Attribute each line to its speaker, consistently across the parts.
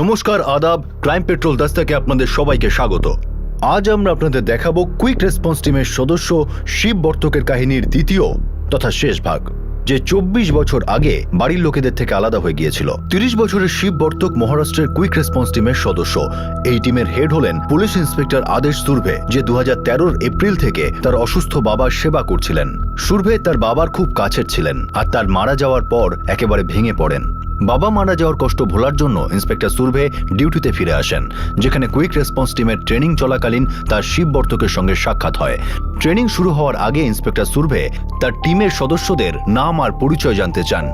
Speaker 1: নমস্কার, আদাব। Crime petrol দস্তাকে আপনাদের সবাইকে স্বাগত। আজ আমরা আপনাদের দেখাবো কুইক রেসপন্স টিমের সদস্য শিব বর্তকের কাহিনীর দ্বিতীয় তথা শেষ ভাগ, যে 24 বছর আগে বাড়ির লোকেদের থেকে আলাদা হয়ে গিয়েছিল। 30 বছরের শিব বর্তক মহারাষ্ট্রের কুইক রেসপন্স টিমের সদস্য। এই টিমের হেড হলেন পুলিশ ইন্সপেক্টর আদেশ সুরভে, যে 2013 এপ্রিল থেকে তার অসুস্থ বাবার সেবা করছিলেন। সুরভে তার বাবার খুব কাছের ছিলেন আর তার মারা যাওয়ার পর একেবারে ভেঙে পড়েন। বাবা মারা যাওয়ার কষ্ট ভোলার জন্য ইন্সপেক্টর সুরভে ডিউটিতে ফিরে আসেন, যেখানে কুইক রেসপন্স টিমের ট্রেনিং চলাকালীন তার শিব বর্তকের সঙ্গে সাক্ষাৎ হয়। ট্রেনিং শুরু হওয়ার আগে ইন্সপেক্টর সুরভে তার টিমের সদস্যদের নাম আর পরিচয় জানতে চান।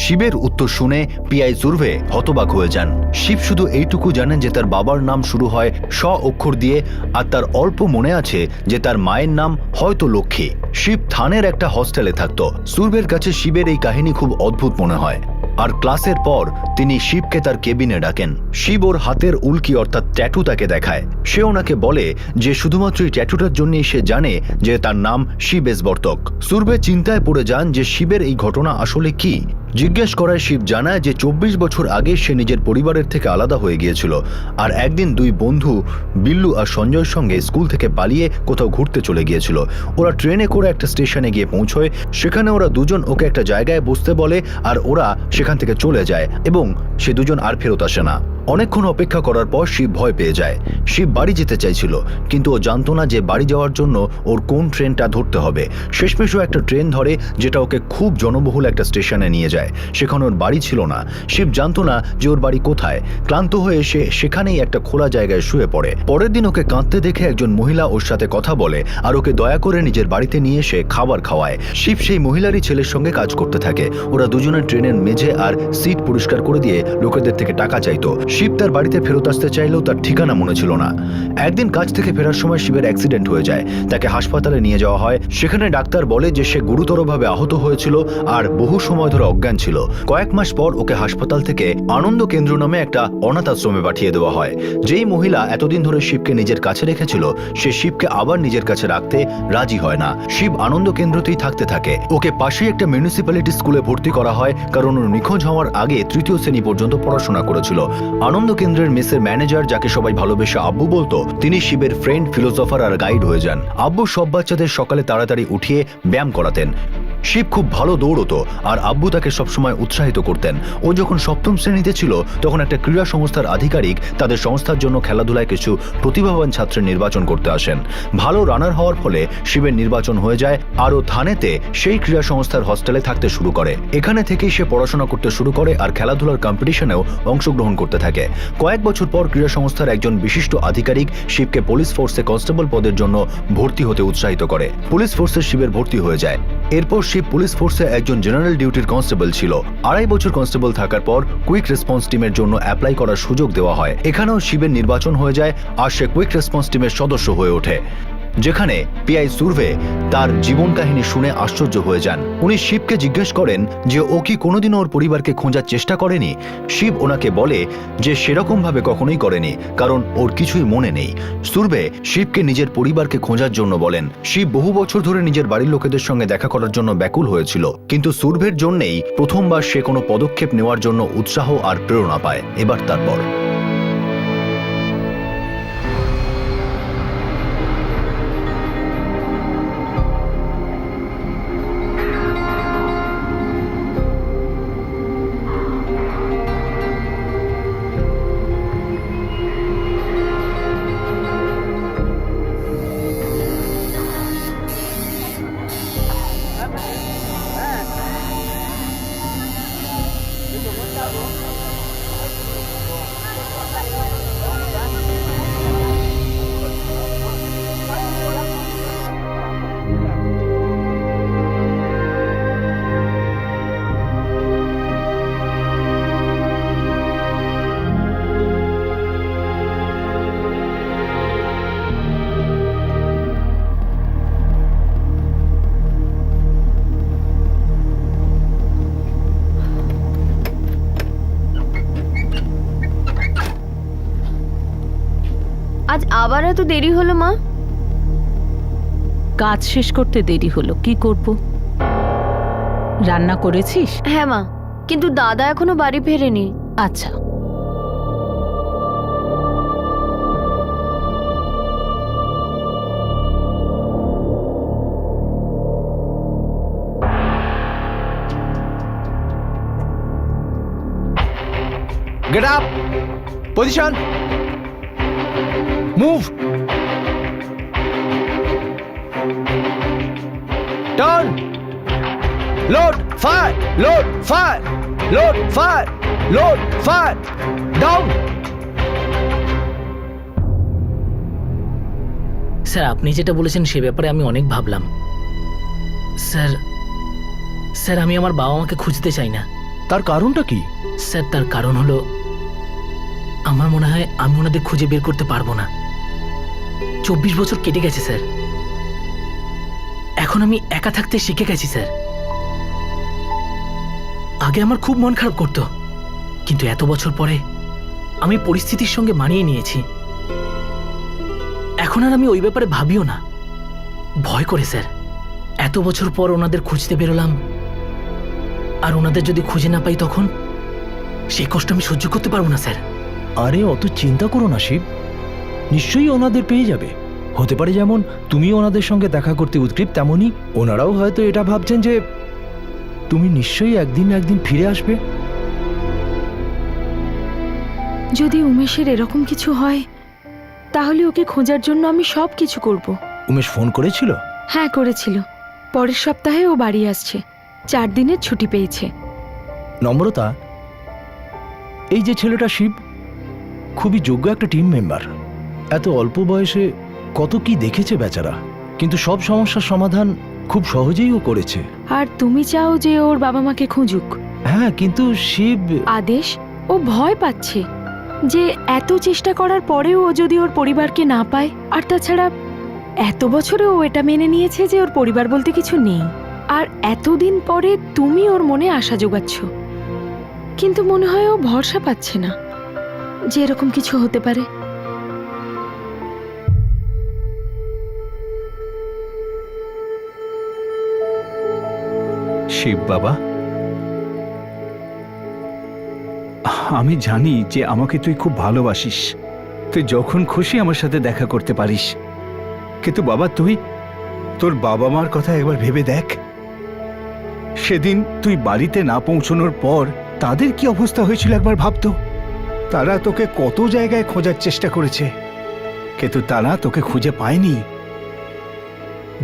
Speaker 1: শিবের উত্তর শুনে পিআই সুরভে হতবাক হয়ে যান। শিব শুধু এইটুকু জানেন যে তার বাবার নাম শুরু হয় স অক্ষর দিয়ে, আর তার অল্প মনে আছে যে তার মায়ের নাম হয়তো লক্ষ্মী। শিব থানের একটা হস্টেলে থাকত। সুরভের কাছে শিবের এই কাহিনী খুব অদ্ভুত মনে হয়, আর ক্লাসের পর তিনি শিবকে তার কেবিনে ডাকেন। শিব ওর হাতের উল্কি অর্থাৎ ট্যাটু তাকে দেখায়। সে ওনাকে বলে যে শুধুমাত্র এই ট্যাটুটার জন্যই সে জানে যে তার নাম শিব এস বর্তক। সুরভে চিন্তায় পড়ে যান যে শিবের এই ঘটনা আসলে কি। জিজ্ঞেস করায় শিব জানায় যে 24 বছর আগে সে নিজের পরিবারের থেকে আলাদা হয়ে গিয়েছিল, আর একদিন দুই বন্ধু বিল্লু আর সঞ্জয়ের সঙ্গে স্কুল থেকে পালিয়ে কোথাও ঘুরতে চলে গিয়েছিল। ওরা ট্রেনে করে একটা স্টেশনে গিয়ে পৌঁছয়। সেখানে ওরা দুজন ওকে একটা জায়গায় বসতে বলে, আর ওরা সেখান থেকে চলে যায় এবং সে দুজন আর ফেরত আসে না। অনেকক্ষণ অপেক্ষা করার পর শিব ভয় পেয়ে যায়। শিব বাড়ি যেতে চাইছিল, কিন্তু ও জানতো না যে বাড়ি যাওয়ার জন্য ওর কোন ট্রেনটা ধরতে হবে। শেষমেশ ও একটা ট্রেন ধরে যেটা ওকে খুব জনবহুল একটা স্টেশনে নিয়ে যায়। সেখানে ওর বাড়ি ছিল না। শিব জানতো না যে ওর বাড়ি কোথায়। ক্লান্ত হয়ে সে সেখানেই একটা খোলা জায়গায় শুয়ে পড়ে। পরের দিন ওকে কাঁদতে দেখে একজন মহিলা ওর সাথে কথা বলে আর ওকে দয়া করে নিজের বাড়িতে নিয়ে এসে খাবার খাওয়ায়। শিব সেই মহিলারই ছেলের সঙ্গে কাজ করতে থাকে। ওরা দুজনের ট্রেনের মেঝে আর সিট পরিষ্কার করে দিয়ে লোকেদের থেকে টাকা চাইতো। শিব তার বাড়িতে ফেরত আসতে চাইলেও তার ঠিকানা মনে ছিল না। একদিন কাজ থেকে ফেরার সময় শিবের অ্যাক্সিডেন্ট হয়ে যায়। তাকে হাসপাতালে নিয়ে যাওয়া হয়। সেখানে ডাক্তার বলে যে সে গুরুতরভাবে আহত হয়েছিল আর বহু সময় ধরে অজ্ঞান ছিল। কয়েক মাস পর ওকে হাসপাতাল থেকে আনন্দ কেন্দ্র নামে একটা অনাথ আশ্রমে পাঠিয়ে দেওয়া হয়। যেই মহিলা এতদিন ধরে শিবকে নিজের কাছে রেখেছিল, সে শিবকে আবার নিজের কাছে রাখতে রাজি হয় না। শিব আনন্দ কেন্দ্রতেই থাকতে থাকে। ওকে পাশেই একটা মিউনিসিপ্যালিটি স্কুলে ভর্তি করা হয়, কারণ ওর নিখোঁজ হওয়ার আগে 3য় শ্রেণী পর্যন্ত পড়াশোনা করেছিল। আনন্দ কেন্দ্রের মেসের ম্যানেজার, যাকে সবাই ভালোবেসে আব্বু বলতো, তিনি শিবের ফ্রেন্ড, ফিলোসফার আর গাইড হয়ে যান। আব্বু সব বাচ্চাদের সকালে তাড়াতাড়ি উঠিয়ে ব্যায়াম করাতেন। শিব খুব ভালো দৌড়তো আর আব্বু তাকে সবসময় উৎসাহিত করতেন। ও যখন 7ম শ্রেণীতে ছিল তখন একটা ক্রীড়া সংস্থার আধিকারিক তাদের সংস্থার জন্য খেলাধুলায় কিছু প্রতিভাবান ছাত্রের নির্বাচন করতে আসেন। ভালো রানার হওয়ার ফলে শিবের নির্বাচন হয়ে যায় আর ও থানেতে সেই ক্রীড়া সংস্থার হস্টেলে থাকতে শুরু করে। এখানে থেকেই সে পড়াশোনা করতে শুরু করে আর খেলাধুলার কম্পিটিশনেও অংশগ্রহণ করতে থাকে। কয়েক বছর পর ক্রীড়া সংস্থার একজন বিশিষ্ট আধিকারিক শিবকে পুলিশ ফোর্সে কনস্টেবল পদের জন্য ভর্তি হতে উৎসাহিত করে। পুলিশ ফোর্সে শিবের ভর্তি হয়ে যায়। এরপর শিব পুলিশ ফোর্সে একজন জেনারেল ডিউটির কনস্টেবল ছিল। 2.5 বছর কনস্টেবল থাকার পর কুইক রেসপন্স টিমের জন্য অ্যাপ্লাই করার সুযোগ দেওয়া হয়। এখানেও শিবের নির্বাচন হয়ে যায় আর সে কুইক রেসপন্স টিমের সদস্য হয়ে ওঠে, যেখানে পিআই সুরভে তার জীবন কাহিনী শুনে আশ্চর্য হয়ে যান। উনি শিবকে জিজ্ঞেস করেন যে ও কি কোনোদিনও ওর পরিবারকে খোঁজার চেষ্টা করেনি। শিব ওনাকে বলে যে সেরকম ভাবে কখনোই করেনি, কারণ ওর কিছুই মনে নেই। সুরভে শিবকে নিজের পরিবারকে খোঁজার জন্য বলেন। শিব বহু বছর ধরে নিজের বাড়ির লোকেদের সঙ্গে দেখা করার জন্য ব্যাকুল হয়েছিল, কিন্তু সুরভের জন্যেই প্রথমবার সে কোনো পদক্ষেপ নেওয়ার জন্য উৎসাহ আর প্রেরণা পায়। এবার তারপর
Speaker 2: আজ আবার এত দেরি হলো মা?
Speaker 3: কাজ শেষ করতে দেরি হলো, কি করব? রান্না করেছিস?
Speaker 2: হ্যাঁ মা, কিন্তু দাদা এখনো বাড়ি ফেরেনি।
Speaker 3: আচ্ছা,
Speaker 4: Get up! Position! Move! Turn! Load! Fire! Load! Fire! Load! Fire! Load! Fire! Down!
Speaker 5: Sir আপনি যেটা বলেছেন সে ব্যাপারে আমি অনেক ভাবলাম। স্যার স্যার আমি আমার বাবা মাকে খুঁজতে চাই না।
Speaker 4: তার কারণটা কি?
Speaker 5: স্যার তার কারণ হলো আমার মনে হয় আমি ওনাদের খুঁজে বের করতে পারবো না। 24 বছর কেটে গেছে স্যার, এখন আমি একা থাকতে শিখে গেছি স্যার। আগে আমার খুব মন খারাপ করতো, কিন্তু এত বছর পরে আমি পরিস্থিতির সঙ্গে মানিয়ে নিয়েছি। এখন আর আমি ওই ব্যাপারে ভাবিও না, ভয় করে স্যার। এত বছর পর ওনাদের খুঁজতে বেরোলাম, আর ওনাদের যদি খুঁজে না পাই তখন সেই কষ্ট আমি সহ্য করতে পারবো না স্যার।
Speaker 6: আরে অত চিন্তা করো না শিব, নিশ্চয়ই ওনাদের পেয়ে যাবে। হতে পারে যেমন তুমি ওনাদের সঙ্গে দেখা করতে উদ্গ্রীব, তেমনই ওনারাও হয়তো এটা ভাবছেন যে তুমি নিশ্চয়ই একদিন না একদিন ফিরে আসবে।
Speaker 7: যদি উমেশের এরকম কিছু হয় তাহলে ওকে খোঁজার জন্য আমি সব কিছু করব।
Speaker 6: উমেশ ফোন করেছিল?
Speaker 7: হ্যাঁ করেছিল, পরের সপ্তাহে ও বাড়ি আসছে, 4 দিনের ছুটি পেয়েছে।
Speaker 6: নম্রতা, এই যে ছেলেটা শিব খুবই যোগ্য একটা টিম মেম্বার। এত অল্প বয়সে কত কি দেখেছে বেচারা, কিন্তু সব সমস্যার সমাধান খুব সহজেই ও করেছে।
Speaker 7: আর তুমি চাও যে ওর বাবা মাকে খুঁজুক?
Speaker 6: হ্যাঁ, কিন্তু শিব
Speaker 7: আদেশ, ও ভয় পাচ্ছে যে এত চেষ্টা করার পরেও ও যদি ওর পরিবারকে না পায়। আর তাছাড়া এত বছরে ও এটা মেনে নিয়েছে যে ওর পরিবার বলতে কিছু নেই, আর এতদিন পরে তুমি ওর মনে আশা যোগাচ্ছ। কিন্তু মনে হয় ও ভরসা পাচ্ছে না যে এরকম কিছু হতে পারে।
Speaker 8: শিব বাবা, আমি জানি যে আমাকে তুই খুব ভালোবাসিস, তুই যখন খুশি আমার সাথে দেখা করতে পারিস। কিন্তু বাবা, তুই তোর বাবা মার কথা একবার ভেবে দেখ। সেদিন তুই বাড়িতে না পৌঁছানোর পর তাদের কি অবস্থা হয়েছিল একবার ভাবতো। তারা তোকে কত জায়গায় খোঁজার চেষ্টা করেছে, কিন্তু তারা তোকে খুঁজে পায়নি,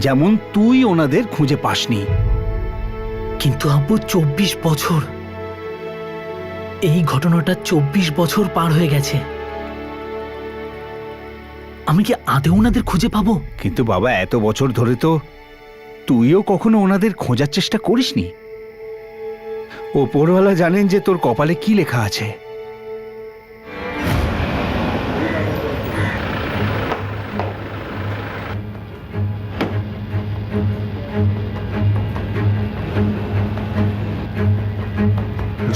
Speaker 8: যেমন তুই ওনাদের খুঁজে পাসনি।
Speaker 5: কিন্তু আব্বু 24 বছর, এই ঘটনাটা 24 বছর পার হয়ে গেছে। আমি কি আদৌ ওনাদের খুঁজে পাবো?
Speaker 8: কিন্তু বাবা, এত বছর ধরে তো তুইও কখনো ওনাদের খোঁজার চেষ্টা করিসনি। ওপরওয়ালা জানেন যে তোর কপালে কি লেখা আছে।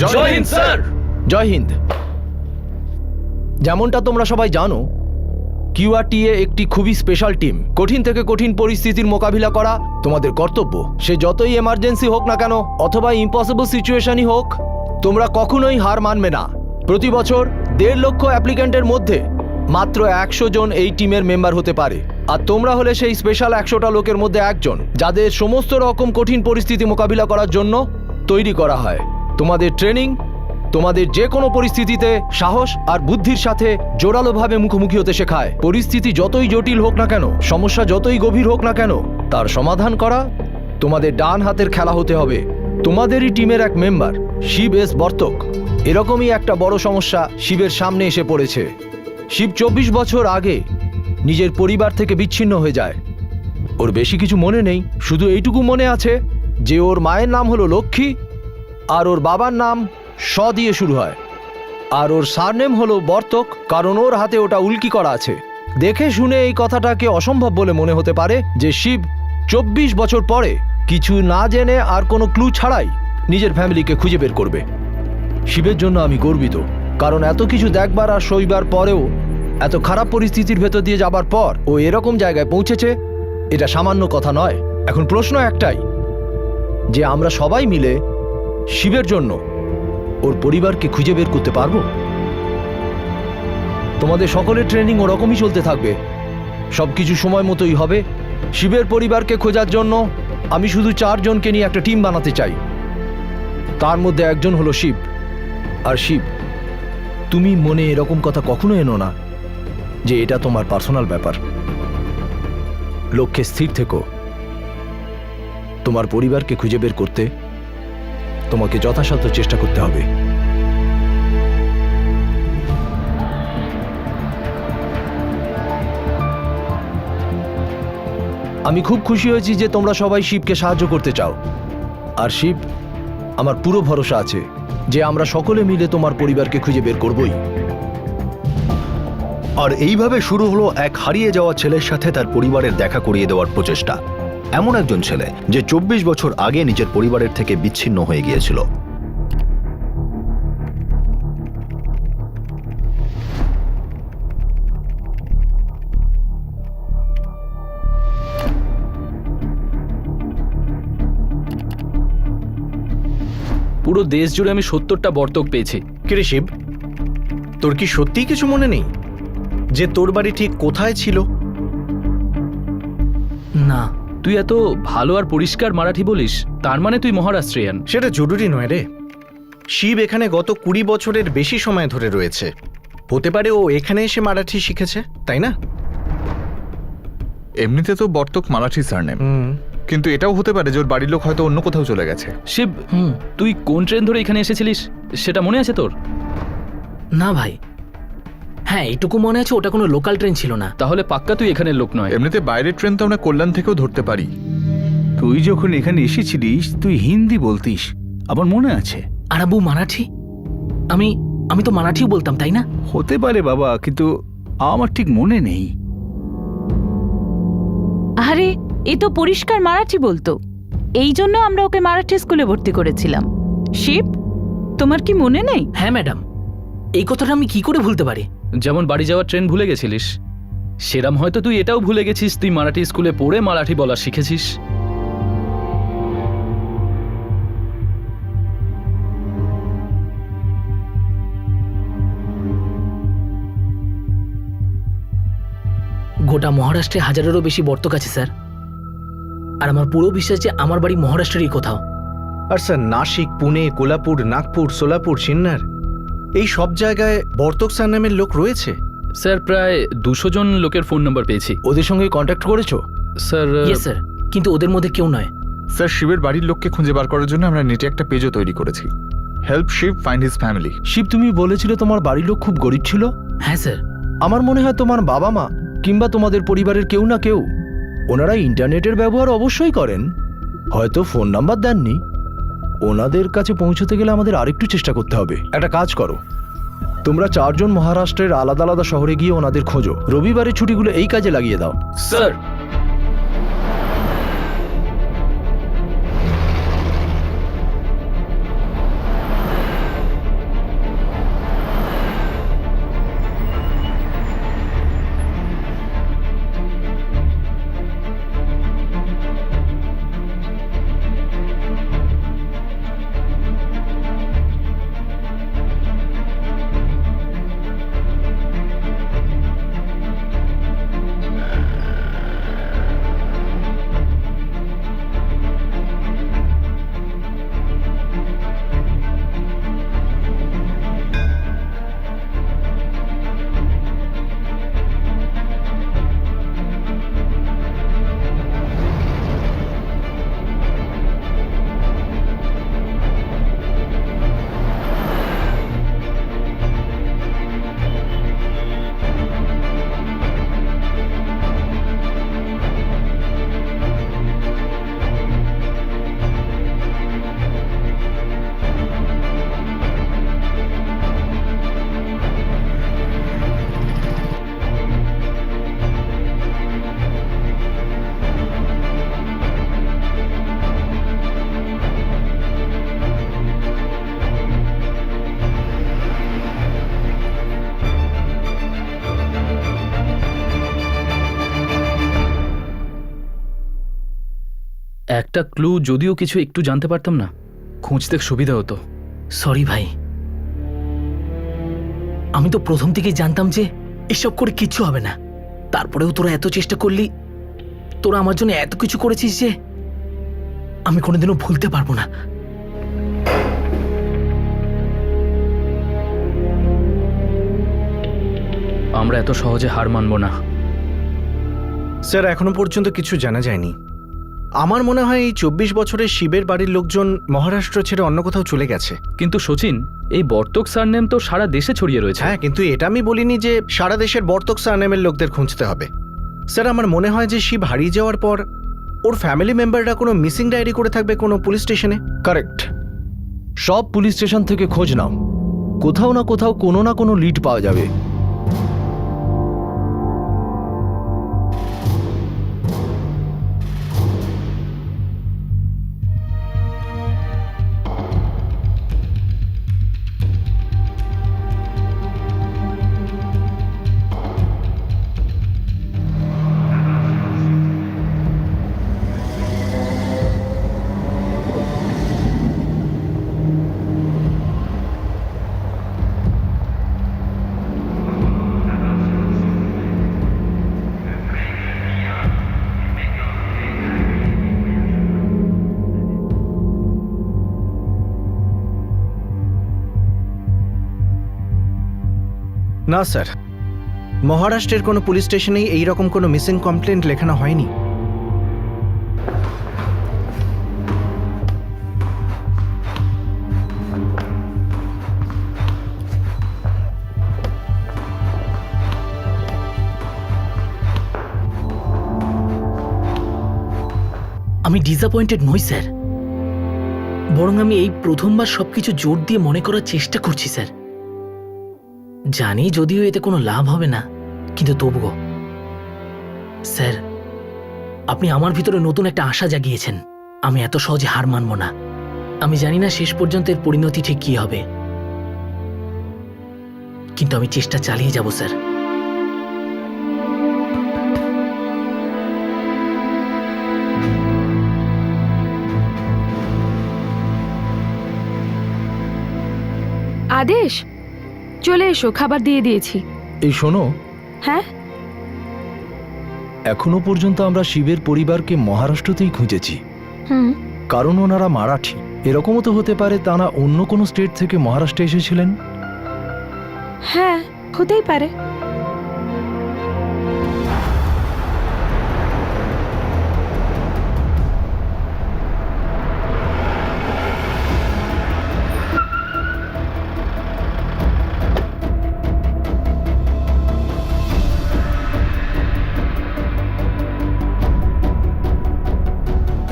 Speaker 6: জয় হিন্দ স্যার। জয় হিন্দ। যেমনটা তোমরা সবাই জানো, কিউআরটিএ একটি খুবই স্পেশাল টিম। কঠিন থেকে কঠিন পরিস্থিতির মোকাবিলা করা তোমাদের কর্তব্য। সে যতই এমার্জেন্সি হোক না কেন অথবা ইম্পসিবল সিচুয়েশনই হোক, তোমরা কখনোই হার মানবে না। প্রতি বছর 1.5 লক্ষ অ্যাপ্লিক্যান্টের মধ্যে মাত্র 100 জন এই টিমের মেম্বার হতে পারে, আর তোমরা হলে সেই স্পেশাল 100টা লোকের মধ্যে একজন, যাদের সমস্ত রকম কঠিন পরিস্থিতি মোকাবিলা করার জন্য তৈরি করা হয়। তোমাদের ট্রেনিং তোমাদের যে কোনো পরিস্থিতিতে সাহস আর বুদ্ধির সাথে জোরালোভাবে মুখোমুখি হতে শেখায়। পরিস্থিতি যতই জটিল হোক না কেন, সমস্যা যতই গভীর হোক না কেন, তার সমাধান করা তোমাদের ডান হাতের খেলা হতে হবে। তোমাদেরই টিমের এক মেম্বার শিব এস বর্তক, এরকমই একটা বড় সমস্যা শিবের সামনে এসে পড়েছে। শিব 24 বছর আগে নিজের পরিবার থেকে বিচ্ছিন্ন হয়ে যায়। ওর বেশি কিছু মনে নেই, শুধু এইটুকু মনে আছে যে ওর মায়ের নাম হলো লক্ষ্মী আর ওর বাবার নাম স দিয়ে শুরু হয়, আর ওর সারনেম হলো বর্তক, কারণ ওর হাতে ওটা উল্কি করা আছে। দেখে শুনে এই কথাটাকে অসম্ভব বলে মনে হতে পারে যে শিব 24 বছর পরে কিছু না জেনে আর কোনো ক্লু ছাড়াই নিজের ফ্যামিলিকে খুঁজে বের করবে। শিবের জন্য আমি গর্বিত, কারণ এত কিছু দেখবার আর সইবার পরেও, এত খারাপ পরিস্থিতির ভেতর দিয়ে যাবার পর ও এরকম জায়গায় পৌঁছেছে, এটা সামান্য কথা নয়। এখন প্রশ্ন একটাই, যে আমরা সবাই মিলে শিবের জন্য ওর পরিবারকে খুঁজে বের করতে পারবো? তোমাদের সকলের ট্রেনিং ওরকমই চলতে থাকবে, সবকিছু সময় মতোই হবে। শিবের পরিবারকে খোঁজার জন্য আমি শুধু 4 জনকে নিয়ে একটা টিম বানাতে চাই। তার মধ্যে একজন হলো শিব, আর শিব তুমি মনে এরকম কথা কখনো এনো না যে এটা তোমার পার্সোনাল ব্যাপার। লক্ষ্যে স্থির থেকো। তোমার পরিবারকে খুঁজে বের করতে তোমাকে যথাসাধ্য চেষ্টা করতে হবে। আমি খুব খুশি হয়েছি যে তোমরা সবাই শিবকে সাহায্য করতে চাও। আর শিব, আমার পুরো ভরসা আছে যে আমরা সকলে মিলে তোমার পরিবারকে খুঁজে বের করবই।
Speaker 1: আর এইভাবে শুরু হলো এক হারিয়ে যাওয়া ছেলের সাথে তার পরিবারের দেখা করিয়ে দেওয়ার প্রচেষ্টা। এমন একজন ছেলে যে 24 বছর আগে নিজের পরিবারের থেকে বিচ্ছিন্ন হয়ে গিয়েছিল।
Speaker 9: পুরো দেশ জুড়ে আমি 70টা বর্তক পেয়েছি।
Speaker 4: কিরে শিব, তোর কি সত্যিই কিছু মনে নেই যে তোর বাড়ি ঠিক কোথায় ছিল?
Speaker 5: না।
Speaker 9: তুই এত ভালো আর পরিষ্কার মারাঠি বলিস, তার মানে তুই মহারাষ্ট্রিয়ান।
Speaker 4: সেটা জরুরি নয় রে। শিব এখানে গত 20 বছরের বেশি সময় ধরে রয়েছে। হতে পারে ও এখানে এসে মারাঠি শিখেছে, তাই না?
Speaker 10: এমনিতে তো বর্তক মারাঠি সারনেম, কিন্তু এটাও হতে পারে যে ওর বাড়ির লোক হয়তো অন্য কোথাও চলে গেছে।
Speaker 9: শিব, তুই কোন ট্রেন ধরে এখানে এসেছিলিস সেটা মনে আছে তোর?
Speaker 5: না ভাই, হ্যাঁ এইটুকু মনে আছে, ওটা কোনো লোকাল ট্রেন ছিল না।
Speaker 9: তাহলে পাক্কা তুই এখানের লোক নয়।
Speaker 10: এমনিতে বাইরের ট্রেন তো আমরা কল্যাণ থেকেও ধরতে পারি।
Speaker 8: তুই যখন এখানে এসেছিলিস তুই হিন্দি বলতিস, আমার মনে আছে।
Speaker 5: আর আবু মারাঠি? আমি তো মারাঠিও বলতাম, তাই না?
Speaker 8: হতে পারে বাবা, কিন্তু আমার ঠিক মনে নেই।
Speaker 3: আরে এ তো পরিষ্কার মারাঠি বলতো, এই জন্য আমরা ওকে মারাঠি স্কুলে ভর্তি করেছিলাম। শিব, তোমার কি মনে নেই?
Speaker 5: হ্যাঁ ম্যাডাম, এই কথাটা আমি কি করে ভুলতে পারি?
Speaker 9: যেমন বাড়ি যাওয়ার ট্রেন ভুলে গেছিলিস, সেরাম হয়তো তুই এটাও ভুলে গেছিস তুই মারাঠি স্কুলে পড়ে মারাঠি বলা শিখেছিস।
Speaker 5: গোটা মহারাষ্ট্রে 1000-এরও বেশি বর্তক আছে স্যার। আর আমার পুরো বিশ্বাস যে আমার বাড়ি মহারাষ্ট্রেরই কোথাও।
Speaker 4: আর স্যার, নাসিক, পুনে, কোলাপুর, নাগপুর, সোলাপুর, সিন্নার, এই সব জায়গায় বর্তক স্যার নামের লোক রয়েছে।
Speaker 9: স্যার, প্রায় 200 জন লোকের ফোন নাম্বার পেয়েছি।
Speaker 6: ওদের সঙ্গে কন্ট্যাক্ট করেছো?
Speaker 9: স্যার,
Speaker 5: ইয়েস স্যার, কিন্তু ওদের মধ্যে কেউ নয়।
Speaker 10: স্যার, শিবের বাড়ির লোককে খুঁজে বার করার জন্য আমরা নেটে একটা পেজও তৈরি করেছি, help Shiv find his family.
Speaker 6: Shiv, তুমি বলেছিলে তোমার বাড়ির লোক খুব গরিব ছিল।
Speaker 5: হ্যাঁ স্যার।
Speaker 6: আমার মনে হয় তোমার বাবা মা কিংবা তোমাদের পরিবারের কেউ না কেউ, ওনারা ইন্টারনেটের ব্যবহার অবশ্যই করেন, হয়তো ফোন নাম্বার দেননি। ওনাদের কাছে পৌঁছতে গেলে আমাদের আরেকটু চেষ্টা করতে হবে। একটা কাজ করো, তোমরা 4 জন মহারাষ্ট্রের আলাদা আলাদা শহরে গিয়ে ওনাদের খোঁজো। রবিবারের ছুটিগুলো এই কাজে লাগিয়ে দাও।
Speaker 9: স্যার, একটা ক্লু যদিও কিছু একটু জানতে পারতাম না, খুঁজতে সুবিধা হতো।
Speaker 5: সরি ভাই, আমি তো প্রথম থেকেই জানতাম যে এসব করে কিচ্ছু হবে না। তারপরেও তোরা এত চেষ্টা করলি, তোরা আমার জন্য এত কিছু করেছিস যে আমি কোনোদিনও ভুলতে পারবো না।
Speaker 9: আমরা এত সহজে হার মানব না।
Speaker 4: স্যার এখনো পর্যন্ত কিছু জানা যায়নি। আমার মনে হয় এই 24 বছরের শিবের বাড়ির লোকজন মহারাষ্ট্র ছেড়ে অন্য কোথাও চলে গেছে।
Speaker 9: কিন্তু সচিন, এই বর্তক সারনেম তো সারা দেশে ছড়িয়ে রয়েছে।
Speaker 4: হ্যাঁ, কিন্তু এটা আমি বলিনি যে সারা দেশের বর্তক সারনেমের লোকদের খুঁজতে হবে। স্যার আমার মনে হয় যে শিব হারিয়ে যাওয়ার পর ওর ফ্যামিলি মেম্বাররা কোনো মিসিং ডায়েরি করে থাকবে কোনো পুলিশ স্টেশনে।
Speaker 6: কারেক্ট। সব পুলিশ স্টেশন থেকে খোঁজ নাও, কোথাও না কোথাও কোনো না কোনো লিড পাওয়া যাবে।
Speaker 4: না স্যার, মহারাষ্ট্রের কোনো পুলিশ স্টেশনেই এইরকম কোনো মিসিং কমপ্লেন্ট লেখানো হয়নি।
Speaker 5: আমি ডিসঅ্যাপয়েন্টেড নই স্যার, বরং আমি এই প্রথমবার সবকিছু জোর দিয়ে মনে করার চেষ্টা করছি স্যার। জানি যদিও এতে কোনো লাভ হবে না, কিন্তু তবুও স্যার আপনি আমার ভিতরে নতুন একটা আশা জাগিয়েছেন। আমি এত সহজে হার মানব না। আমি জানি না শেষ পর্যন্ত এর পরিণতি ঠিক কি হবে, কিন্তু আমি চেষ্টা চালিয়ে যাব স্যার।
Speaker 7: আদেশ, চলে এসো, খাবার দিয়ে দিয়েছি।
Speaker 6: এই শোনো,
Speaker 7: হ্যাঁ,
Speaker 6: এখনো পর্যন্ত আমরা শিবের পরিবারকে মহারাষ্ট্রতেই খুঁজেছি,
Speaker 7: হুম,
Speaker 6: কারণ ওনারা মারাঠি। এরকমও তো হতে পারে তারা অন্য কোনো স্টেট থেকে মহারাষ্ট্রে এসেছিলেন।
Speaker 7: হ্যাঁ, হতেই পারে।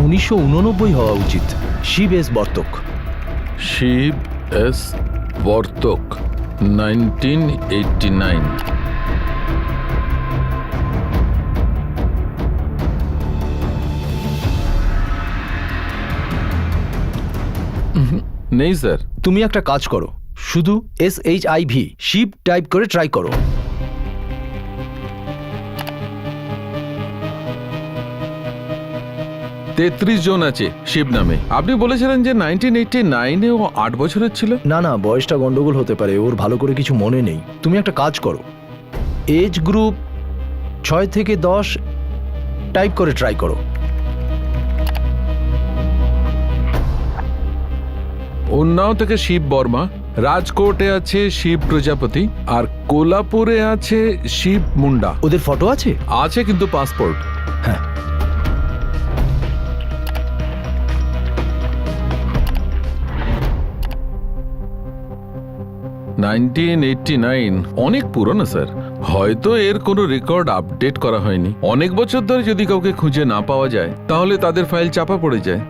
Speaker 6: উনিশশো 1999 হওয়া উচিত। শিব এস বর্তক।
Speaker 11: শিব এস বর্তক, 1989। নেই স্যার।
Speaker 6: তুমি একটা কাজ করো, শুধু SHIV শিব টাইপ করে ট্রাই করো।
Speaker 11: তেত্রিশ জন আছে শিব নামে। আপনি বলেছিলেন যে 1989-এ ও 8 বছরের ছিল।
Speaker 6: না না, বয়সটা গন্ডগোল হতে পারে, ওর ভালো করে কিছু মনে নেই। তুমি একটা কাজ করো, এজ গ্রুপ 6 থেকে 10 টাইপ করে ট্রাই করো।
Speaker 11: উন্নাও থেকে শিব বর্মা, রাজকোটে আছে শিব প্রজাপতি, আর কোলাপুরে আছে শিব মুন্ডা।
Speaker 6: ওদের ফটো আছে?
Speaker 11: আছে, কিন্তু পাসপোর্ট।
Speaker 6: হ্যাঁ,
Speaker 11: 1989 অনেক পুরনো স্যার। হয়তো এর কোনো রেকর্ড আপডেট করা হয়নি। অনেক বছর ধরে যদি কাউকে খুঁজে না পাওয়া যায় তাহলে তাদের ফাইল চাপা পড়ে যায়,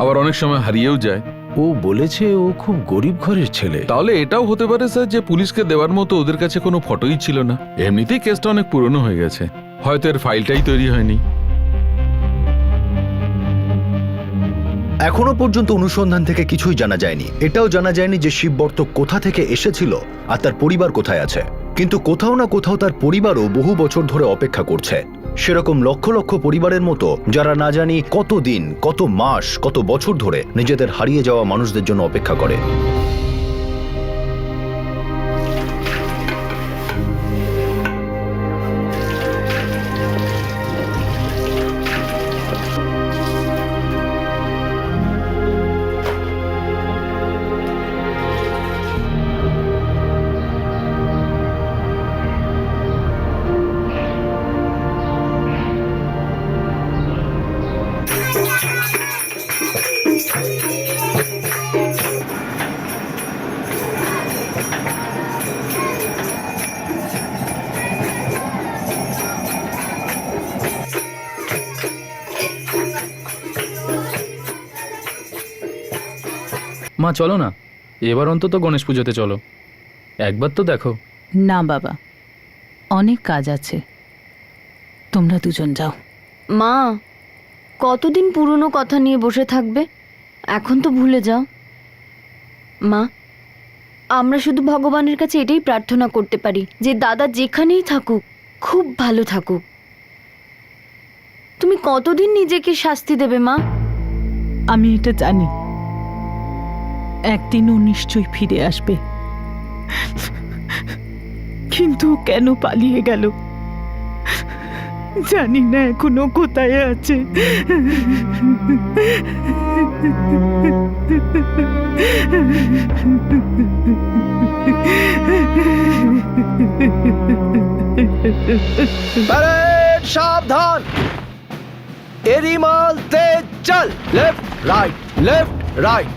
Speaker 11: আবার অনেক সময় হারিয়েও যায়।
Speaker 6: ও বলেছে ও খুব গরিব ঘরের ছেলে।
Speaker 11: তাহলে এটাও হতে পারে স্যার যে পুলিশকে দেওয়ার মতো ওদের কাছে কোনো ফটোই ছিল না। এমনিতেই কেসটা অনেক পুরনো হয়ে গেছে, হয়তো এর ফাইলটাই তৈরি হয়নি।
Speaker 1: এখনো পর্যন্ত অনুসন্ধান থেকে কিছুই জানা যায়নি। এটাও জানা যায়নি যে শিব বর্তক কোথা থেকে এসেছিল আর তার পরিবার কোথায় আছে। কিন্তু কোথাও না কোথাও তার পরিবারও বহু বছর ধরে অপেক্ষা করছে, সেরকম লক্ষ লক্ষ পরিবারের মতো যারা না জানি কত দিন, কত মাস, কত বছর ধরে নিজেদের হারিয়ে যাওয়া মানুষদের জন্য অপেক্ষা করে।
Speaker 9: মা চলো না, এবার অন্তত গণেশ পুজোতে চলো, একবার তো দেখো।
Speaker 3: না বাবা, অনেক কাজ আছে, তোমরা দুজন যাও।
Speaker 2: মা, কতদিন পুরনো কথা নিয়ে বসে থাকবে? এখন তো ভুলে যাও। মা, আমরা শুধু ভগবানের কাছে এটাই প্রার্থনা করতে পারি যে দাদা যেখানেই থাকুক খুব ভালো থাকুক। তুমি কতদিন নিজেকে শাস্তি দেবে মা?
Speaker 3: আমি এটা জানি, একদিন ও নিশ্চয়ই ফিরে আসবে, কিন্তু ও কেন পালিয়ে গেল জানি না এখনো কোথায় আছে।
Speaker 6: প্যারেড সাবধান, এরিমাল তেজ চল, লেফট রাইট লেফট রাইট।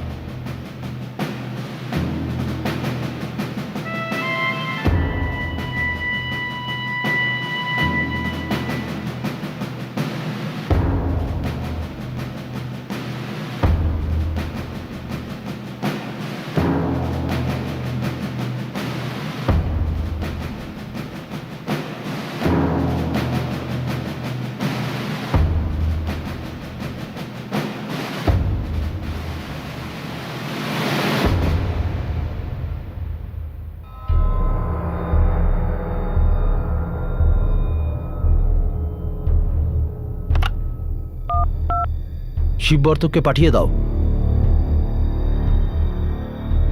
Speaker 6: শিববর্তককে পাঠিয়ে দাও।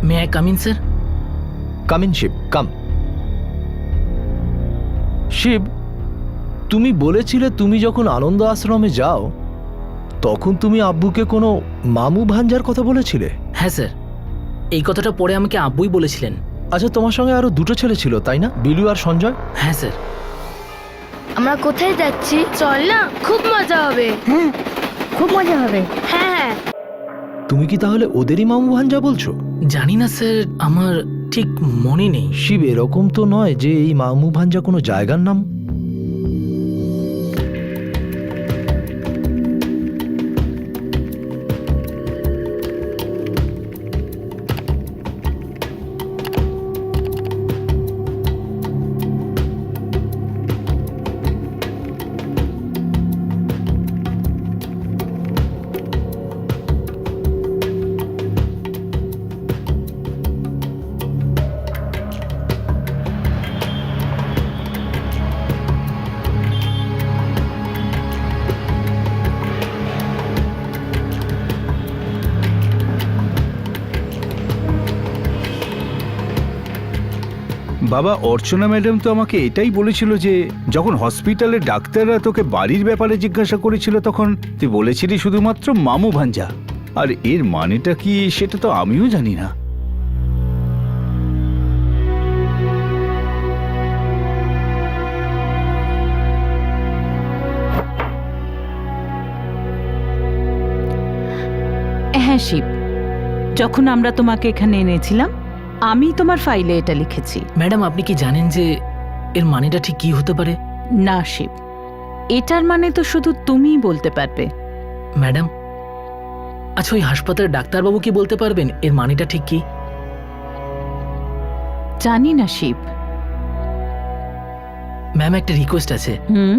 Speaker 5: May I come in sir?
Speaker 6: Come in Shiva, come. Shiva, তুমি বলেছিলে তুমি যখন আনন্দ আশ্রমে যাও তখন তুমি আব্বুকে কোনো মামু ভাঞ্জার কথা বলেছিলে।
Speaker 5: হ্যাঁ স্যার, এই কথাটা পরে আমাকে আব্বুই বলেছিলেন।
Speaker 6: আচ্ছা, তোমার সঙ্গে আরো দুটো ছেলে ছিল তাই না, বিলু আর সঞ্জয়?
Speaker 5: হ্যাঁ স্যার।
Speaker 2: আমরা কোথায় যাচ্ছি? চল না, খুব মজা হবে। হ্যাঁ, খুব মজা হবে। হ্যাঁ হ্যাঁ।
Speaker 6: তুমি কি তাহলে ওদেরই মামু ভাঞ্জা বলছো?
Speaker 5: জানি না স্যার, আমার ঠিক মনে নেই।
Speaker 6: শিব, এরকম তো নয় যে এই মামু ভাঞ্জা কোনো জায়গার নাম।
Speaker 8: বাবা, অর্চনা ম্যাডাম তো আমাকে এটাই বলেছিল যে যখন হসপিটালে ডাক্তাররা তোকে বাড়ির ব্যাপারে জিজ্ঞাসা করেছিল তখন তুই বলেছিলি শুধুমাত্র মামু ভাঞ্জা। আর এর মানেটা কি সেটা তো আমিও জানি না।
Speaker 3: হ্যাঁ শিব, যখন আমরা তোমাকে এখানে এনেছিলাম আমি তোমার ফাইলে এটা লিখেছি।
Speaker 5: ম্যাডাম, আপনি কি জানেন যে এর মানেটা ঠিক কি হতে পারে?
Speaker 3: না শিব, এটার মানে তো শুধু তুমিই বলতে পারবে।
Speaker 5: ম্যাডাম, আচ্ছা ওই হাসপাতালের ডাক্তারবাবু কি বলতে পারবেন এর মানেটা ঠিক কি?
Speaker 3: জানি না শিব।
Speaker 5: ম্যাম, একটা রিকোয়েস্ট আছে।
Speaker 3: হুম,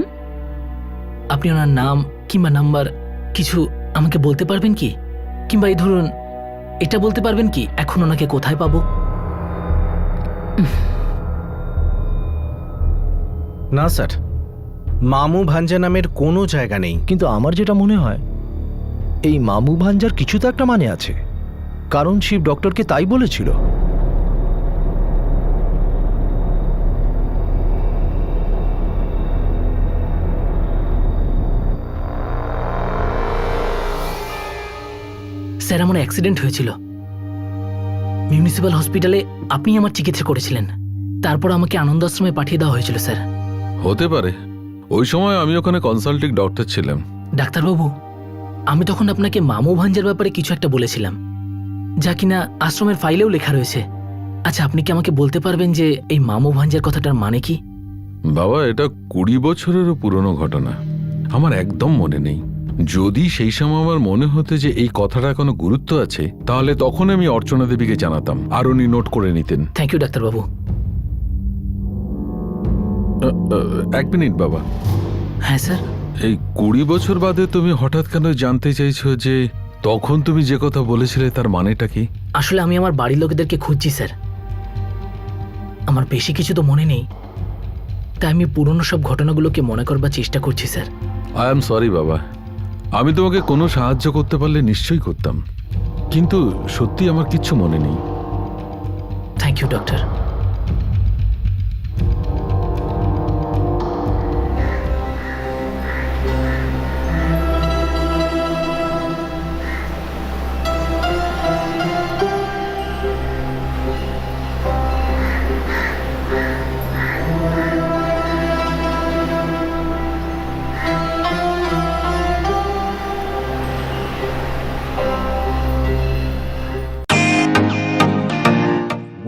Speaker 5: আপনি ওনার নাম কিংবা নাম্বার কিছু আমাকে বলতে পারবেন কি? কিংবা এই ধরুন এটা বলতে পারবেন কি এখন ওনাকে কোথায় পাবো?
Speaker 4: না স্যার, মামু ভাঞ্জা নামের কোনো জায়গা নেই।
Speaker 6: কিন্তু আমার যেটা মনে হয় এই মামু ভাঞ্জার কিছু তো একটা মানে আছে, কারণ শিব ডক্টরকে তাই বলেছিল।
Speaker 5: স্যার, আমার অ্যাক্সিডেন্ট হয়েছিল মিউনিসিপ্যাল হসপিটালে। আপনি আমার চিকিৎসা করেছিলেন, তারপর আমাকে আনন্দ আশ্রমে পাঠিয়ে দেওয়া হয়েছিল স্যার।
Speaker 11: হতে পারে, ওই সময় আমি ওখানে কনসাল্টিং ডক্টর ছিলাম।
Speaker 5: ডাক্তারবাবু, আমি তখন আপনাকে মামু ভাঞ্জার ব্যাপারে কিছু একটা বলেছিলাম, যা কিনা আশ্রমের ফাইলেও লেখা রয়েছে। আচ্ছা, আপনি কি আমাকে বলতে পারবেন যে এই মামু ভাঞ্জার কথাটার মানে কি?
Speaker 11: বাবা, এটা 20 বছরেরও পুরনো ঘটনা, আমার একদম মনে নেই। যদি সেই সময় আমার মনে হতো যে এই কথাটা কোনো গুরুত্ব আছে, তাহলে তখন আমি অর্চনা দেবীকে জানাতাম আর উনি নোট করে নিতেন।
Speaker 5: থ্যাংক ইউ ডাক্তারবাবু।
Speaker 11: এক মিনিট বাবা,
Speaker 5: হ্যাঁ স্যার।
Speaker 11: এই 20 বছর বাদে তুমি হঠাৎ কেন জানতে চাইছো যে তখন তুমি যে কথা বলেছিলে তার মানেটা কি?
Speaker 5: আসলে আমি আমার বাড়ির লোকেদেরকে খুঁজছি স্যার। আমার বেশি কিছু তো মনে নেই, তাই আমি পুরনো সব ঘটনাগুলোকে মনে করবার চেষ্টা করছি স্যার।
Speaker 11: আই এম সরি বাবা, আমি তোমাকে কোনো সাহায্য করতে পারলে নিশ্চয়ই করতাম, কিন্তু সত্যি আমার কিচ্ছু মনে নেই।
Speaker 5: Thank you doctor.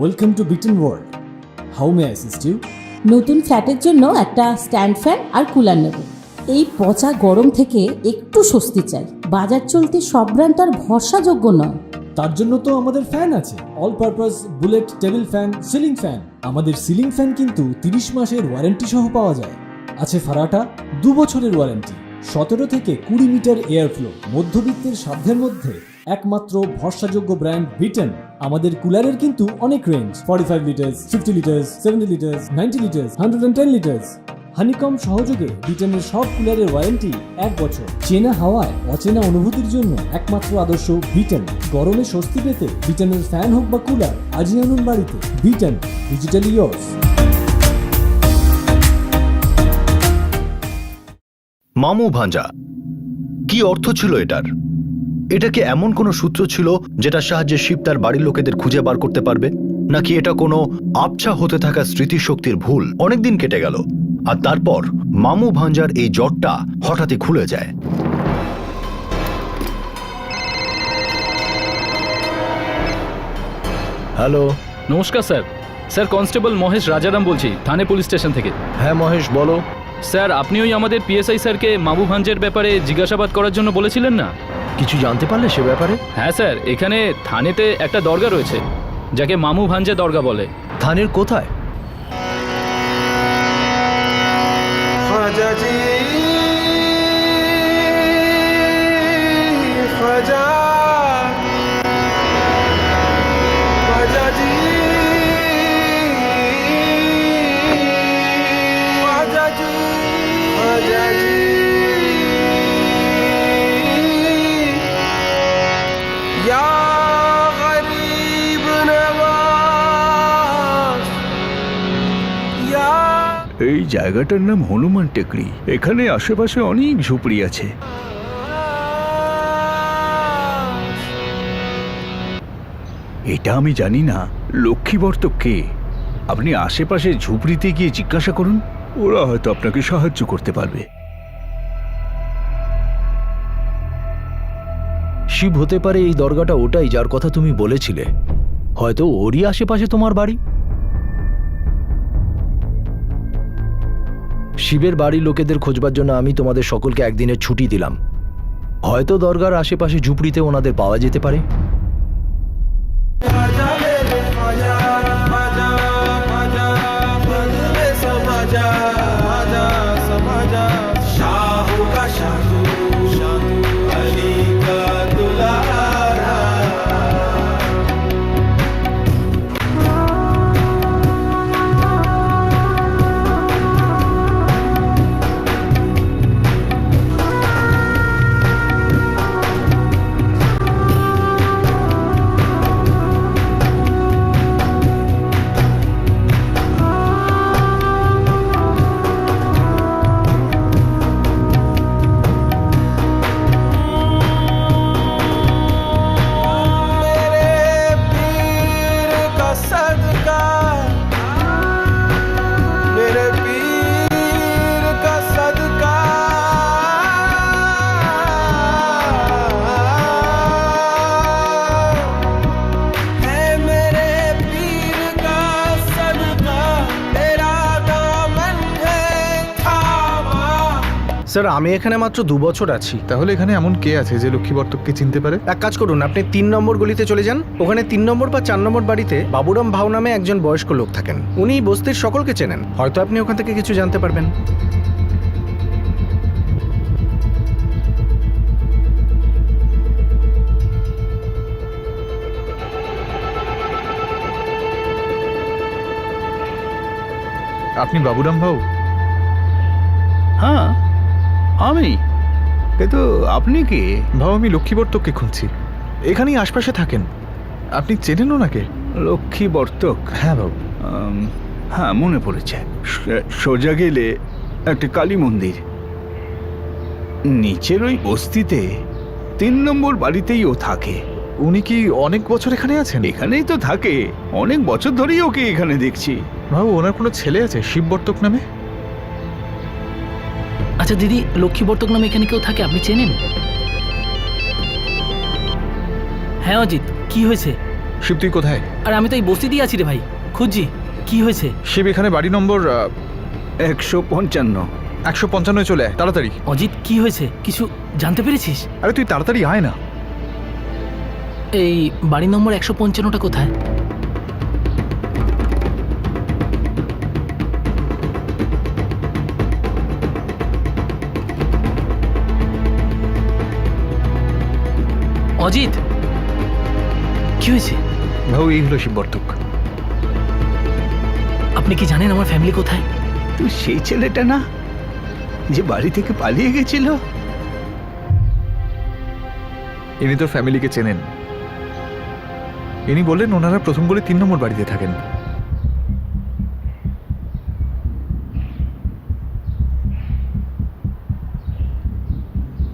Speaker 12: Welcome to Bitten world. How may I assist you?
Speaker 13: নতুন ফ্ল্যাটের জন্য একটা স্ট্যান্ড ফ্যান আর কুলার নেব। এই পচা গরম থেকে একটু স্বস্তি চাই। বাজার চলতে সব ব্র্যান্ড তো আর ভরসাযোগ্য নয়।
Speaker 12: তার জন্য তো আমাদের ফ্যান আছে, all purpose bullet table fan, ceiling fan. আমাদের সিলিং ফ্যান কিন্তু 30 মাসের ওয়ারেন্টি সহ পাওয়া যায়। আছে ফারাটা 2 বছরের ওয়ারেন্টি, 17 থেকে 20 মিটার এয়ার ফ্লো। মধ্যবিত্তের সাধ্যের মধ্যে একমাত্র ভরসাযোগ্য ব্র্যান্ড বিটেন। আমাদের কুলারের কিন্তু অনেক range, 45 litres, 50 litres, 70 litres, 90 litres, 110 litres. Honeycomb সহযোগে বিটেনের সব কুলারের ওয়ারেন্টি 1 বছর। চেনা হাওয়ায় অচেনা অনুভূতির জন্য একমাত্র আদর্শ বিটেন। গরমে স্বস্তি পেতে বিটেনের ফ্যান হোক বা কুলার, আজই আনুন বাড়িতে। বিটেন, ডিজিটালি ইয়োর্স।
Speaker 1: মামু ভাঞ্জা, কি অর্থ ছিল এটার? এটা কি এমন কোনো সূত্র ছিল যেটার সাহায্যে শিব তার বাড়ির লোকেদের খুঁজে বার করতে পারবে, নাকি এটা কোনো আবছা হতে থাকা স্মৃতিশক্তির ভুল? অনেকদিন কেটে গেল আর তারপর মামু ভাঞ্জার এই জটটা হঠাৎই খুলে যায়।
Speaker 4: হ্যালো।
Speaker 9: নমস্কার sir. Sir constable Mahesh Rajaram বলছি, থানে পুলিশ স্টেশন থেকে।
Speaker 4: হ্যাঁ মহেশ, বলো।
Speaker 9: স্যার আপনি ওই আমাদের পিএসআই স্যারকে মামু ভাঞ্জের ব্যাপারে জিজ্ঞাসাবাদ করার জন্য বলেছিলেন না?
Speaker 4: কিছু জানতে পারলে সে ব্যাপারে?
Speaker 9: হ্যাঁ স্যার, এখানে থানেতে একটা দরগা রয়েছে যাকে মামু ভাঞ্জে দরগা বলে।
Speaker 4: থানের কোথায়?
Speaker 8: এই জায়গাটার নাম হনুমান টেকরি। এখানে আশেপাশে অনেক ঝুপড়ি আছে। এটা আমি জানি না। লক্ষ্মীবর্তক কে? আপনি আশেপাশে ঝুপড়িতে গিয়ে জিজ্ঞাসা করুন, ওরা হয়তো আপনাকে সাহায্য করতে পারবে।
Speaker 4: শিব হতে পারে এই দরগাটা ওটাই যার কথা তুমি বলেছিলে। হয়তো ওরই আশেপাশে তোমার বাড়ি। শিবের বাড়ির লোকেদের খোঁজবার জন্য আমি তোমাদের সকলকে একদিনের ছুটি দিলাম। হয়তো দরগার আশেপাশে ঝুপড়িতে ওনাদের পাওয়া যেতে পারে। স্যার আমি এখানে মাত্র 2 বছর আছি।
Speaker 10: তাহলে এখানে এমন কে আছে যে লক্ষ্মী বর্তককে চিনতে পারে?
Speaker 4: এক কাজ করুন, আপনি 3 নম্বর গলিতে চলে যান। ওখানে 3 নম্বর বা 4 নম্বর বাড়িতে বাবুরাম ভাও নামে একজন বয়স্ক লোক থাকেন। উনি বস্তির সকলকে চেনেন, হয়তো আপনি ওখান থেকে কিছু জানতে পারবেন।
Speaker 10: আপনি বাবুরাম ভাউ?
Speaker 8: হ্যাঁ আমি, কিন্তু আপনি কি?
Speaker 10: ভাউ আমি লক্ষ্মী বর্তককে খুঁজছি, এখানেই আশপাশে থাকেন। আপনি চেনেন ওনাকে?
Speaker 8: লক্ষ্মী বর্তক?
Speaker 10: হ্যাঁ ভাউ।
Speaker 8: হ্যাঁ মনে পড়েছে। সোজা গেলে একটা কালী মন্দির, নিচের ওই বস্তিতে 3 নম্বর বাড়িতেই ও থাকে।
Speaker 10: উনি কি অনেক বছর এখানে আছেন?
Speaker 8: এখানেই তো থাকে, অনেক বছর ধরেই ওকে এখানে দেখছি।
Speaker 10: ভাউ ওনার কোনো ছেলে আছে শিব বর্তক নামে?
Speaker 5: আচ্ছা দিদি, লক্ষ্মী বর্তক নামে এখানে কেউ থাকে আপনি চেনেন? হ্যাঁ অজিত, কি হয়েছে?
Speaker 10: শিব তুই কোথায়?
Speaker 5: আর আমি তো এই বস্তিতেই আছি রে ভাই, খুঁজছি। কি হয়েছে?
Speaker 10: শিব এখানে বাড়ি নম্বর
Speaker 8: 155।
Speaker 10: 155 চলে আয় তাড়াতাড়ি।
Speaker 5: অজিত কি হয়েছে, কিছু জানতে পেরেছিস?
Speaker 10: আরে তুই তাড়াতাড়ি আয় না।
Speaker 5: এই বাড়ি নম্বর 155টা কোথায়? অজিত কি হয়েছে?
Speaker 10: ভাউ এই হলো শিব বর্তক।
Speaker 5: আপনি কি জানেন আমার ফ্যামিলি কোথায়?
Speaker 8: তুই সেই ছেলেটা না যে বাড়ি থেকে পালিয়ে গেছিল?
Speaker 10: ইনি তোর ফ্যামিলিকে চেনেন। ইনি বললেন ওনারা প্রথম বলে 3 নম্বর বাড়িতে থাকেন।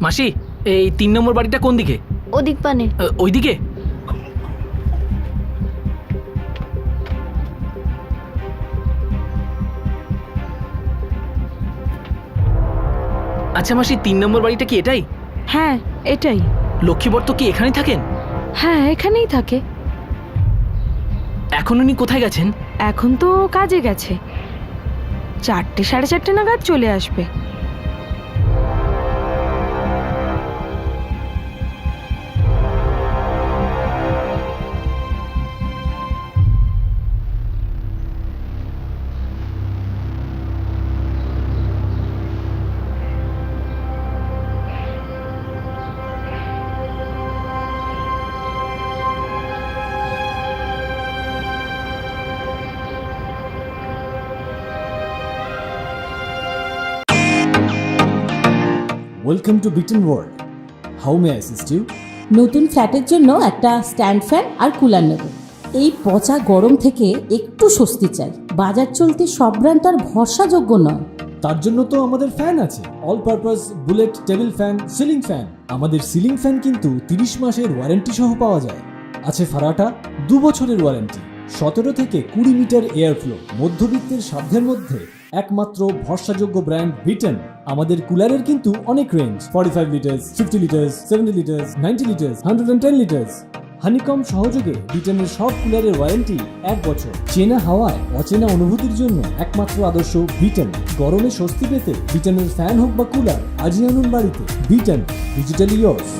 Speaker 5: মাসি, এই 3 নম্বর বাড়িটা কোন দিকে?
Speaker 2: ওদিক পানে।
Speaker 5: ওইদিকে? আচ্ছা মাসি, 3 নম্বর বাড়িটা কি এটাই?
Speaker 7: হ্যাঁ এটাই।
Speaker 5: লক্ষ্মী বর্তক কি এখানেই থাকেন?
Speaker 7: হ্যাঁ এখানেই থাকে।
Speaker 5: এখন উনি কোথায় গেছেন?
Speaker 7: এখন তো কাজে গেছে, 4টে 4:30 নাগাদ চলে আসবে।
Speaker 12: Welcome to Bitten world, how may I assist you?
Speaker 13: নতুন ফ্ল্যাটের জন্য একটা স্ট্যান্ড ফ্যান আর কুলার নেব। এই পচা গরম থেকে একটু স্বস্তি চাই। বাজার চলতে সব ব্র্যান্ড তো আর ভরসাযোগ্য নয়।
Speaker 12: তার জন্য তো আমাদের ফ্যান আছে, all purpose bullet table fan, ceiling fan. আমাদের সিলিং ফ্যান কিন্তু 30 মাসের ওয়ারেন্টি সহ পাওয়া যায়। আছে ফারাটা 2 বছরের ওয়ারেন্টি, 17 থেকে 20 মিটার এয়ার ফ্লো। মধ্যবিত্তের সাধ্যের মধ্যে একমাত্র ভরসাযোগ্য ব্র্যান্ড বিটেন। আমাদের কুলারের কিন্তু অনেক range, 45 litres, 50 litres, 70 litres, 90 litres, 110 litres. Honeycomb সহযোগে বিটেনের সব কুলারের ওয়ারেন্টি 1 বছর। চেনা হাওয়ায় অচেনা অনুভূতির জন্য একমাত্র আদর্শ বিটেন। গরমে স্বস্তি পেতে বিটেনের ফ্যান হোক বা কুলার, আজই আনুন বাড়িতে। বিটেন, ডিজিটালি ইয়োর্স।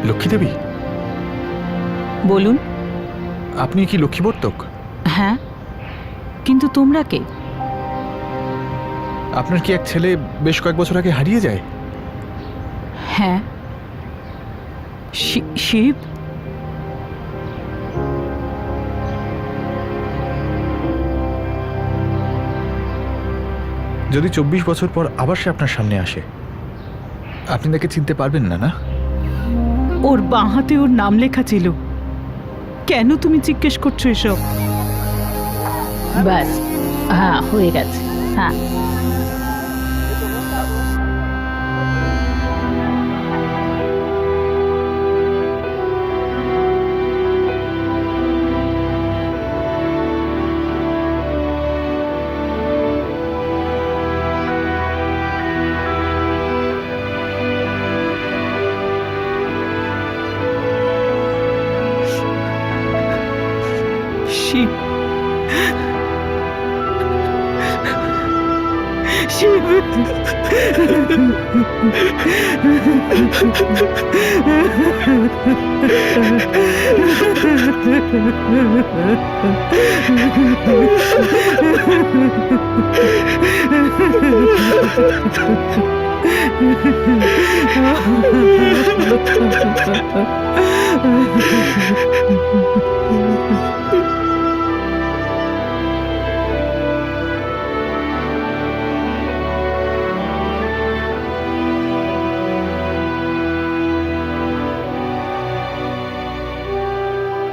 Speaker 10: লক্ষ্মী দেবী,
Speaker 3: বলুন।
Speaker 10: আপনি কি লক্ষ্মী বর্তক?
Speaker 3: হ্যাঁ, কিন্তু তোমরা কে?
Speaker 10: আপনার কি এক ছেলে বেশ কয়েক বছর আগে হারিয়ে যায়?
Speaker 3: হ্যাঁ, শিব।
Speaker 10: যদি 24 বছর পর আবার সে আপনার সামনে আসে, আপনি তাকে চিনতে পারবেন না? না,
Speaker 3: ওর বাঁ হাতে ওর নাম লেখা ছিল। কেন তুমি জিজ্ঞেস করছো এসব? ব্যাস, হ্যাঁ হয়ে গেছে। হ্যাঁ,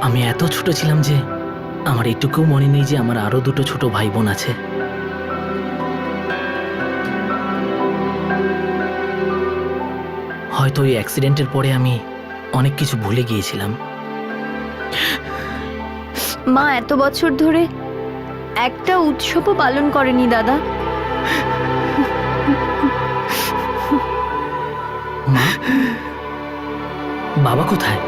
Speaker 5: আমি এত ছোট ছিলাম যে আমার এটুকুও মনে নেই যে আমার আরো দুটো ছোট ভাই বোন আছে। হয়তো ওই অ্যাক্সিডেন্টের পরে আমি অনেক কিছু ভুলে গিয়েছিলাম।
Speaker 2: মা এত বছর ধরে একটা উৎসবও পালন করেনি দাদা।
Speaker 5: মা, বাবা কোথায়?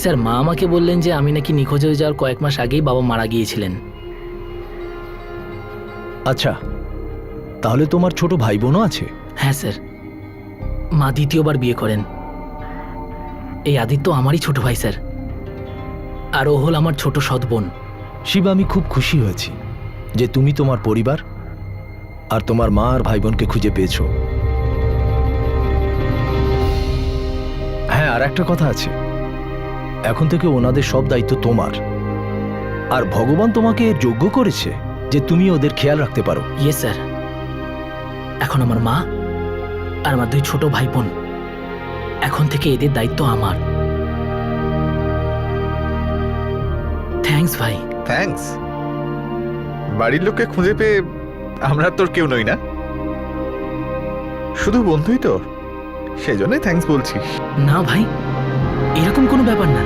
Speaker 5: স্যার, মা আমাকে বললেন যে আমি নাকি নিখোঁজ হয়ে যাওয়ার কয়েক মাস আগেই বাবা মারা গিয়েছিলেন।
Speaker 4: আচ্ছা, তাহলে তোমার ছোট ভাই বোনও আছে?
Speaker 5: হ্যাঁ স্যার, মা দ্বিতীয়বার বিয়ে করেন। এই আদিত্য আমারই ছোট ভাই স্যার, আর ও হল আমার ছোট সৎ বোন।
Speaker 4: শিব, আমি খুব খুশি হয়েছি যে তুমি তোমার পরিবার আর তোমার মা আর ভাই বোনকে খুঁজে পেয়েছো। হ্যাঁ, আর একটা কথা আছে, এখন থেকে ওনাদের সব দায়িত্ব তোমার, আর ভগবান তোমাকে এর যোগ্য করেছে যে তুমি ওদের খেয়াল রাখতে পারো।
Speaker 5: ইয়ে স্যার, এখন আমার মা আর আমার দুই ছোট ভাই বোন, এখন থেকে এদের দায়িত্ব আমার। থ্যাঙ্কস ভাই।
Speaker 10: থ্যাঙ্কস। বাড়ির লোককে খুঁজে পেয়ে আমরা তোর কেউ নই না, শুধু বন্ধুই তো, সেই জন্যই থ্যাঙ্কস বলছি।
Speaker 5: না ভাই, এরকম কোনো ব্যাপার না।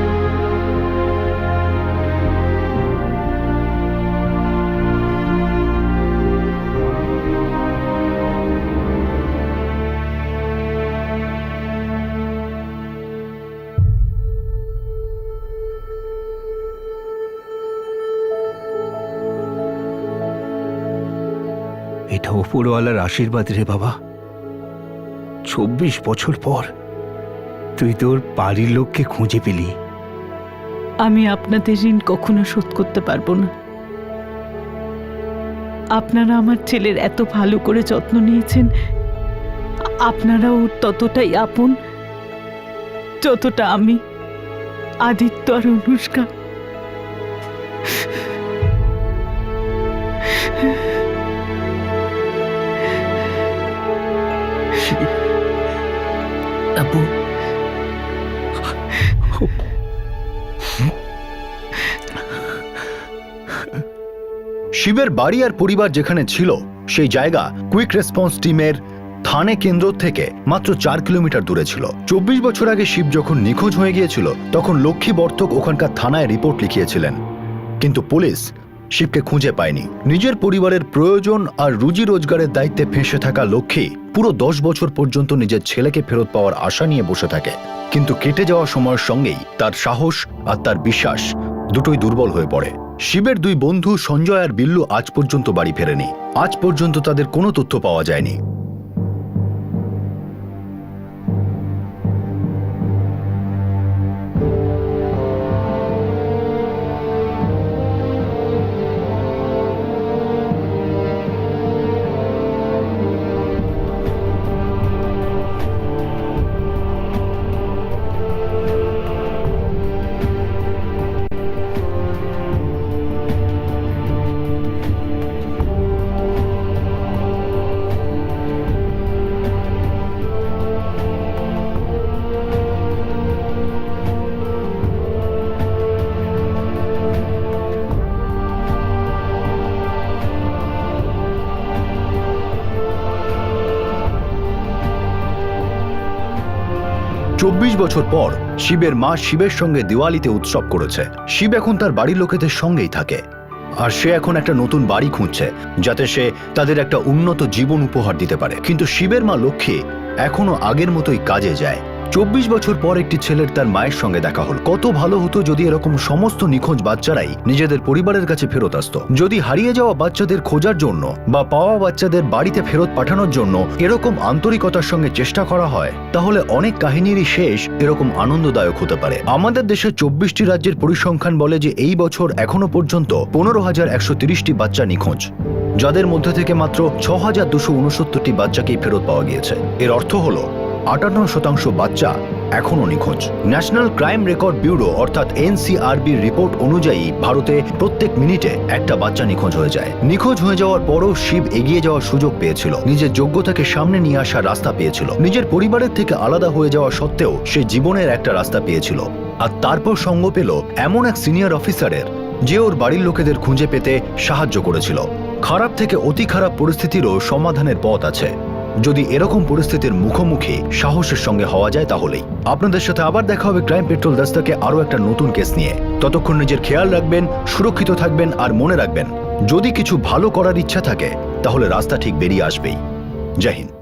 Speaker 8: এটা উপরওয়ালার আশীর্বাদ রে বাবা। 24 বছর পর তুই তোর বাড়ির লোককে খুঁজে পেলি।
Speaker 3: আমি আপনাদের ঋণ কখনো শোধ করতে পারবো না। আপনারা আমার ছেলের এত ভালো করে যত্ন নিয়েছেন, আপনারা ওর ততটাই আপন যতটা আমি আদিত্য আর অনুষ্কা।
Speaker 5: আপু,
Speaker 1: শিবের বাড়ি আর পরিবার যেখানে ছিল সেই জায়গা কুইক রেসপন্স টিমের থানে কেন্দ্র থেকে মাত্র 4 কিলোমিটার দূরে ছিল। 24 বছর আগে শিব যখন নিখোঁজ হয়ে গিয়েছিল তখন লক্ষ্মী বর্তক ওখানকার থানায় রিপোর্ট লিখিয়েছিলেন, কিন্তু পুলিশ শিবকে খুঁজে পায়নি। নিজের পরিবারের প্রয়োজন আর রুজি রোজগারের দায়িত্বে ফেঁসে থাকা লক্ষ্মী পুরো 10 বছর পর্যন্ত নিজের ছেলেকে ফেরত পাওয়ার আশা নিয়ে বসে থাকে, কিন্তু কেটে যাওয়া সময়ের সঙ্গেই তার সাহস আর তার বিশ্বাস দুটোই দুর্বল হয়ে পড়ে। শিবের দুই বন্ধু সঞ্জয় আর বিল্লু আজ পর্যন্ত বাড়ি ফেরেনি। আজ পর্যন্ত তাদের কোনো তথ্য পাওয়া যায়নি। চব্বিশ বছর পর শিবের মা শিবের সঙ্গে দিওয়ালিতে উৎসব করেছে। শিব এখন তার বাড়ির লোকেদের সঙ্গেই থাকে আর সে এখন একটা নতুন বাড়ি খুঁজছে যাতে সে তাদের একটা উন্নত জীবন উপহার দিতে পারে। কিন্তু শিবের মা লক্ষ্মী এখনো আগের মতোই কাজে যায়। 24 বছর পর একটি ছেলের তার মায়ের সঙ্গে দেখা হল। কত ভালো হতো যদি এরকম সমস্ত নিখোঁজ বাচ্চারাই নিজেদের পরিবারের কাছে ফেরত আসতো। যদি হারিয়ে যাওয়া বাচ্চাদের খোঁজার জন্য বা পাওয়া বাচ্চাদের বাড়িতে ফেরত পাঠানোর জন্য এরকম আন্তরিকতার সঙ্গে চেষ্টা করা হয়, তাহলে অনেক কাহিনীরই শেষ এরকম আনন্দদায়ক হতে পারে। আমাদের দেশের 24টি রাজ্যের পরিসংখ্যান বলে যে এই বছর এখনো পর্যন্ত 15,130টি বাচ্চা নিখোঁজ, যাদের মধ্যে থেকে মাত্র 6,269টি বাচ্চাকেই ফেরত পাওয়া গিয়েছে। এর অর্থ হলো 58% বাচ্চা এখনো নিখোঁজ। ন্যাশনাল ক্রাইম রেকর্ড ব্যুরো অর্থাৎ এনসিআরবির রিপোর্ট অনুযায়ী ভারতে প্রত্যেক মিনিটে একটা বাচ্চা নিখোঁজ হয়ে যায়। নিখোঁজ হয়ে যাওয়ার পরও শিব এগিয়ে যাওয়ার সুযোগ পেয়েছিল, নিজের যোগ্যতাকে সামনে নিয়ে আসার রাস্তা পেয়েছিল। নিজের পরিবারের থেকে আলাদা হয়ে যাওয়া সত্ত্বেও সে জীবনের একটা রাস্তা পেয়েছিল। আর তারপর সঙ্গ পেল এমন এক সিনিয়র অফিসারের যে ওর বাড়ির লোকেদের খুঁজে পেতে সাহায্য করেছিল। খারাপ থেকে অতি খারাপ পরিস্থিতিরও সমাধানের পথ আছে। যদি এরকম পরিস্থিতির মুখোমুখি সাহসের সঙ্গে হওয়া যায় তাহলেই। আপনাদের সাথে আবার দেখা হবে ক্রাইম পেট্রোল দস্তাকে আরো একটা নতুন কেস নিয়ে। ততক্ষণ নিজের খেয়াল রাখবেন, সুরক্ষিত থাকবেন, আর মনে রাখবেন যদি কিছু ভালো করার ইচ্ছা থাকে তাহলে রাস্তা ঠিক বেরিয়ে আসবেই। জয় হিন্দ।